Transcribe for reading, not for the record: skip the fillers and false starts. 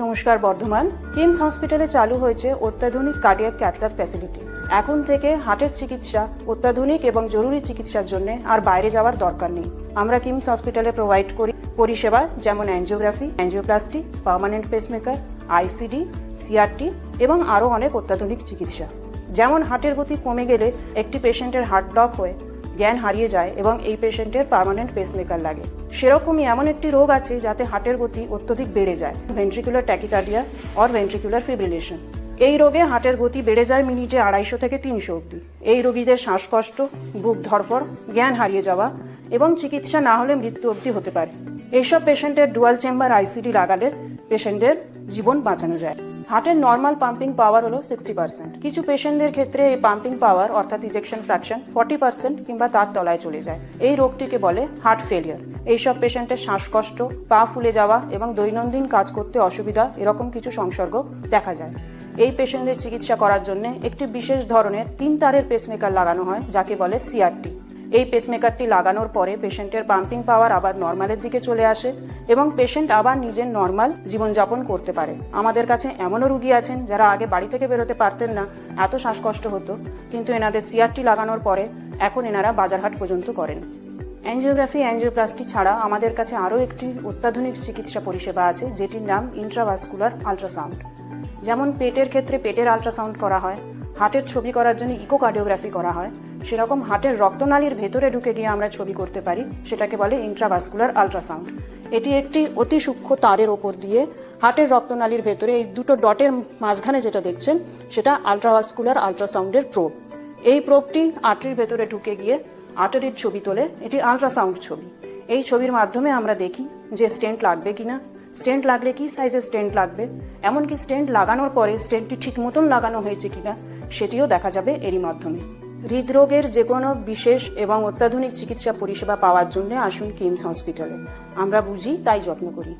নমস্কার বর্ধমান কিমস হসপিটালে চালু হয়েছে অত্যাধুনিক কার্ডিয়াক ক্যাথল্যাব ফ্যাসিলিটি। এখন থেকে হার্টের চিকিৎসা অত্যাধুনিক এবং জরুরি চিকিৎসার জন্য আর বাইরে যাওয়ার দরকার নেই। আমরা কিমস হসপিটালে প্রোভাইড করি পরিষেবা যেমন angiography, angioplasty, permanent pacemaker, ICD, CRT এবং আরও অনেক অত্যাধুনিক চিকিৎসা। যেমন হার্টের গতি কমে গেলে একটি পেশেন্টের হার্ট ব্লক হয়ে জ্ঞান হারিয়ে যায় এবং এই পেশেন্টের পার্মানেন্ট পেসমেকার লাগে। সেরকমই এমন একটি রোগ আছে যাতে হার্টের গতি অত্যধিক বেড়ে যায়, ventricular tachycardia or ventricular fibrillation. এই রোগে হার্টের গতি বেড়ে যায় মিনিটে 250 থেকে 300 অবধি। এই রোগীদের শ্বাসকষ্ট, বুক ধড়ফড়, জ্ঞান হারিয়ে যাওয়া এবং চিকিৎসা না হলে মৃত্যু অবধি হতে পারে। এইসব পেশেন্টের ডুয়াল চেম্বার আইসিডি লাগালে পেশেন্টের জীবন বাঁচানো যায়। হার্টের নর্মাল পাম্পিং পাওয়ার হলো 60%। কিছু পেশেন্টদের ক্ষেত্রে এই পাম্পিং পাওয়ার অর্থাৎ ইজেকশন ফ্র্যাকশন 40% কিংবা তার তলায় চলে যায়। এই রোগটিকে বলে হার্ট ফেলিয়ার। এইসব পেশেন্টের শ্বাসকষ্ট, পা ফুলে যাওয়া এবং দৈনন্দিন কাজ করতে অসুবিধা এরকম কিছু সংসর্গ দেখা যায়। এই পেশেন্টদের চিকিৎসা করার জন্য একটি বিশেষ ধরনের 3 তারের পেসমেকার লাগানো হয় যাকে বলে সিআরটি। এই পেসমেকারটি লাগানোর পরে পেশেন্টের পাম্পিং পাওয়ার আবার নর্মালের দিকে চলে আসে এবং পেশেন্ট আবার নিজের নর্মাল জীবনযাপন করতে পারে। আমাদের কাছে এমনও রুগী আছেন যারা আগে বাড়ি থেকে বেরোতে পারতেন না, এত শ্বাসকষ্ট হতো, কিন্তু এনাদের সিআরটি লাগানোর পরে এখন এনারা বাজারহাট পর্যন্ত করেন। অ্যাঞ্জিওগ্রাফি, অ্যাঞ্জিওপ্লাস্টি ছাড়া আমাদের কাছে আরও একটি অত্যাধুনিক চিকিৎসা পরিষেবা আছে যেটির নাম ইন্ট্রাভাস্কুলার আল্ট্রাসাউন্ড। যেমন পেটের ক্ষেত্রে পেটের আল্ট্রাসাউন্ড করা হয়, হার্টের ছবি করার জন্য ইকোকার্ডিওগ্রাফি করা হয়, সেরকম হার্টের রক্তনালীর ভেতরে ঢুকে গিয়ে আমরা ছবি করতে পারি, সেটাকে বলে ইন্ট্রাভাস্কুলার আল্ট্রাসাউন্ড। এটি একটি অতি সূক্ষ্ম তারের ওপর দিয়ে হার্টের রক্তনালীর ভেতরে এই দুটো ডটের মাঝখানে যেটা দেখছেন সেটা আল্ট্রাভাস্কুলার আল্ট্রাসাউন্ডের প্রোব। এই প্রোবটি আর্টারির ভেতরে ঢুকে গিয়ে আর্টারির ছবি তোলে। এটি আল্ট্রাসাউন্ড ছবি। এই ছবির মাধ্যমে আমরা দেখি যে স্টেন্ট লাগবে কিনা, স্টেন্ট লাগলে কি সাইজের স্টেন্ট লাগবে, এমনকি স্টেন্ট লাগানোর পরে স্টেন্টটি ঠিক মতন লাগানো হয়েছে কিনা সেটিও দেখা যাবে এরই মাধ্যমে। হৃদরোগের যে কোনো বিশেষ এবং অত্যাধুনিক চিকিৎসা পরিষেবা পাওয়ার জন্য আসুন কিমস হসপিটালে। আমরা বুঝি তাই যত্ন করি।